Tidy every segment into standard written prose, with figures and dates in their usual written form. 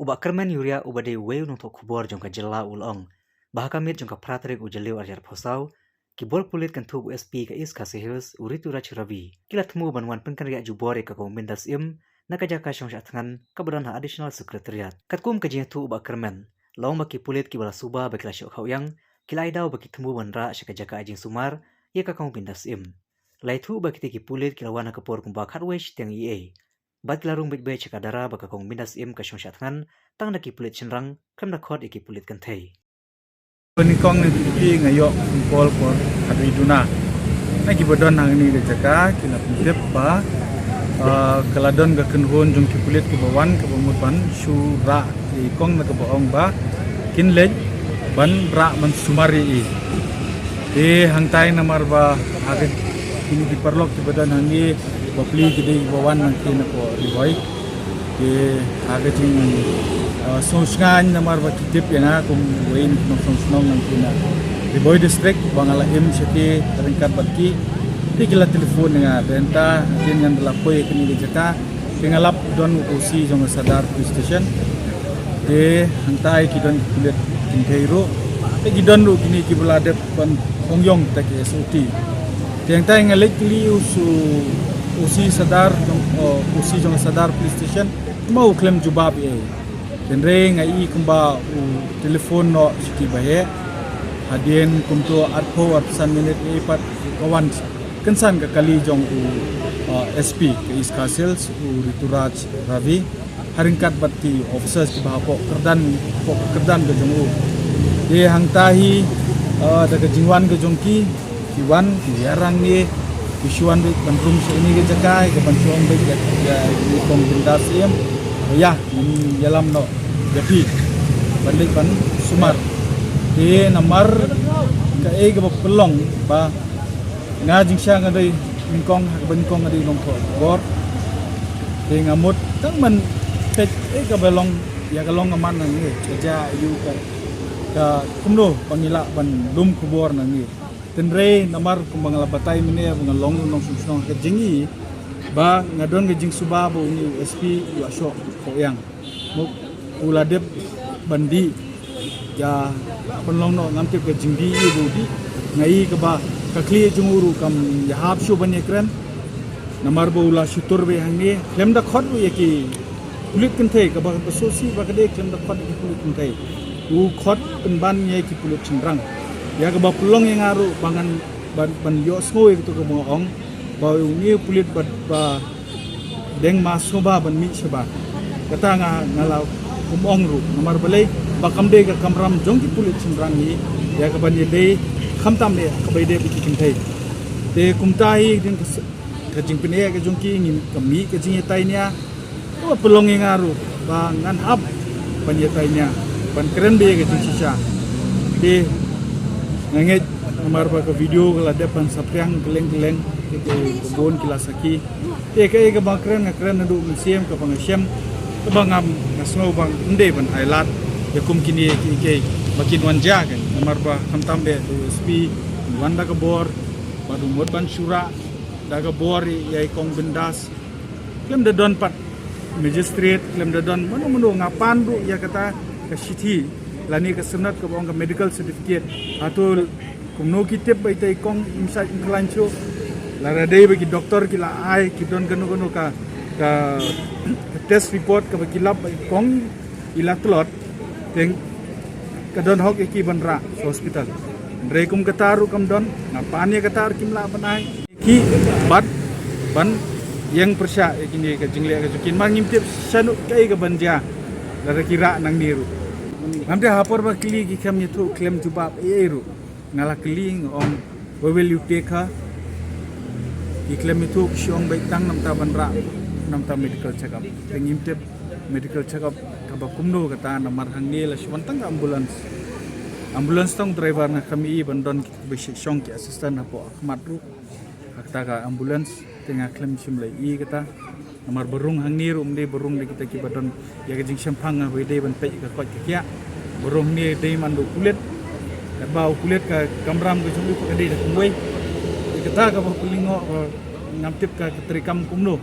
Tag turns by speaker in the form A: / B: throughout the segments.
A: Ubak kermen yuria ubade weu nontok kubor jongka jela ulong. Bahakamit jongka pratrik ujaleu arjar posau. Kibol pulit kan tubu SP ka is kasihus uritu rabi. Kila temu banwan pengkarya jubore ka komendas nakajaka syong syatngan kabadan ha additional secretariat. Katkum kajian tu ubak kermen. Long baki pulit kibala suba baki la syok yang kila idau baki temu banra syakajaka ajing sumar ia ka komendas Laitu baki tiki pulit kila wana kapor kumba katwesh tiang IE. Bat larung bit-bit cakadara baka kong mindas ka syong syatngan tang naki pulit cenrang kem nakot iki pulit kentay.
B: Penikong ni pipi ngayok kumpul por adu iduna. Naki bodon hang ni jaka kila pintip ba keladon ga kenhun jong ki pulit ke bawan ke bamutan syura di kong na ke baong ba kinlej ban ra man sumari hang tay namar ba agad ini diperlok ke badan hangi bapli gede bawan nanti na ko riboy ke agad ting sosngan namar ba kitip yang aku wain nong sosnong nanti na riboy district bangala syati ringkat batki di kila telefon dengan renta dengan delapoy kini jaka pengalap don usi jong sadar police station de hantai kidon kulit kinteiro te kidon ru kini kibulade pan hongyong ta ke SOT tiang tai ngalek li usi sadar jong sadar police station mau klaim jubab denre ngai kumba telefon no siki bahe hadien kumto atpo atsan minit lipat kawan kensan ke kali jong SP ke Iska Sales Rituraj Ravi haringkat bati officers ke bahako kerdan ke jong de hangtahi daga jingwan ke jongki kiwan kiarang ni visuan be bandrum se ini ke jakai ke bantuan be ya ni kong bindas ya ini dalam no jadi balik ban sumar de namar ke ke pelong ba nga jing siya nga day mingkong hagbengkong nga day longko bor ngamut tang man pet ka belong ya kalong ngaman nang ni kerja yu ka kumno pangila ban lum kubor nang ni tenre namar kumbang labatay mini ngalong nong susong ka jingi ba ngadon nga jing subabo ni SP yu asyo ko yang mo uladep bandi ya penlong no ngamtip ka jingdi yu budi ngai ka ba kakli junguru kam yahab shu banye kran namar boula shutur be hangi lemda khot ye ki pulit kenthe ka ba sosi ba kade lemda khot ki pulit kenthe u khot penban ye ki pulit chendrang ya ka ba pulong yang aru bangan ban yo smo itu ka moong ba ni pulit ba deng mas ba ban mi shaba kata ngalau kumong ru namar balai ba kamde ka kamram jong ki pulit chendrang ni ya ka ban ye dei khamtam le kabai de biki kintai te kumtai din ka jing pine ka jongki ngin kami ka jing tai nya to pelong ngaru ba ngan hab ban ye tai nya ban keren be ka jing sisa te nganget nomor ba ka video kala de pan sapyang keleng-keleng ke bon kilasaki te ka ba keren ndu museum ka bang syem ka bangam ngasno bang inde ban ailat ya kum kini ke makin wanja kan nomor ba khamtam be SP wanda ka bor badu mod ban syura daga bor yai kong bendas klem de don pat magistrate klem de don manu ngapan du ya kata ka sithi lani ka sunat ka bong ka medical certificate atul kumno kitep bai tai kong imsa inglancho lara dei bagi doktor kila ai kidon ganu ka test report ka bakilap kong ilatlot teng kadon hok iki banra hospital rekum kataru kam don ngapane katar kimla banai ki ban yang persya ikini ka jingle ka jukin mangimtip sanu kai ka banja dara kira nang niru ngamde hapor ba kili ki kam yetu klem jubab eru ngala kili ngom will you take her ki klem itu syong baik tang nam ta banra nam ta medical check up ngimtip medical check up kaba kumno kata namar hangni la swantang ambulance tong driver na kami bandon besi syong ki assistant apo Ahmad ru kata ka ambulance tengah klem simlai kata namar berung hangni ru umde berung de kita ki badon ya jing sempang we de ban pe ka kot kia berung ni de mandu kulit ka bau kulit ka kamram ke sumbu ka de kumoi kata ka ba kulingo ngamtip ka terikam kumno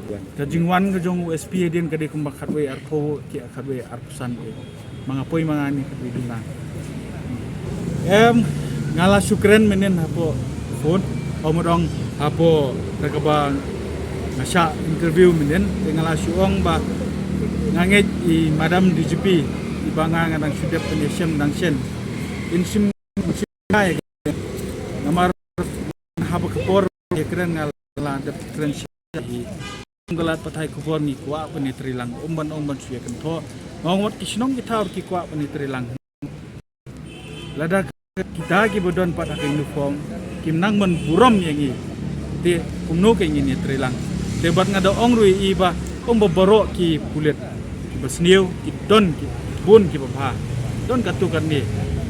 B: Kajingwan ke jong USP din kade kumbak khatwe arpo ki khatwe arpusan ke mangapoi mangani khatwe duna ngala syukren menen hapo phone omodong hapo kakabang ngasya interview menen ngala syuong ba nganget I madam DGP I banga ngadang sudep penyesem nang sen insim hai namar hapo kapor keren ngala dep keren I galat patai kubor ni kwa pani trilang umban suya kan tho ngawat kisnong kita ki kwa pani trilang lada kita ki bodon pat ak uniform kim nang men burom yangi te kumno ke ni trilang te bat ngada ong rui iba boro ki pulet ki basniu ki don ki bun ki bapa don katu kan ni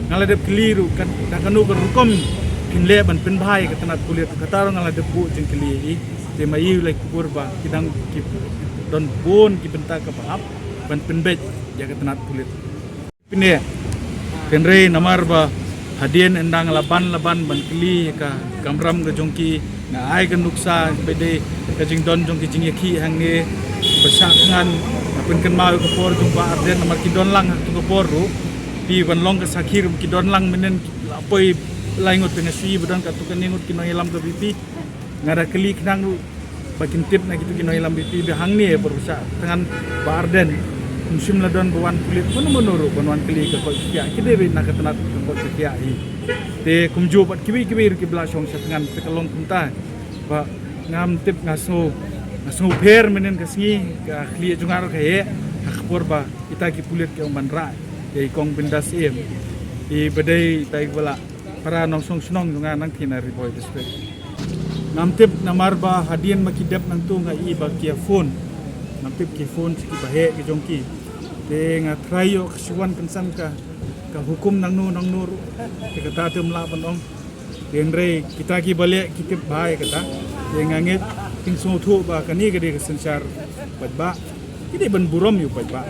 B: ngaladep keliru kan kanu berukom kinle ban pen bhai ka tanat pulet kataro ngaladep bu jeng keli te mayu like kubur ba kidang ki don bun ki benta ka bahap ban penbet ya ka tanat pulit pine kenre namar ba hadien endang laban ban kli ka kamram ga jongki na ai kan nuksa bede ka jing don jongki jing yaki hang ne besak ngan pen kan mau ka por jong ba arden namar ki don lang tu ka por ru pi ban long ka sakhir ki don lang menen apoi laingot pengasui badan ka tu kan ningut ki no ilam ka pipi ngada keli kenang lu bakin tip na gitu kino ilam bipi behang ni berusaha dengan barden musim ladon bawan kulit mana menuru bawan keli ke kau kia kide be nak ketenat ke kau kia I te kumju bat kibi ki belasong dengan pekalong kunta ba ngam tip ngaso per menen kasngi ka kli jungar ka he akpor ba kita ki kulit ke umban ra ke kong bindas I badai tai bala para nongsong sunong junga nang kinari boy district namtip namar ba hadien makidap nang tu nga iba kia phone namtip ki phone ki bahe ki jongki te nga trayo kasuan kansan ka hukum nang nu te kata tem la banong tenre kita ki balik kitip bae kata te ngangit ting so thu ba kani gede ka sensar ba kide ban burom yu ba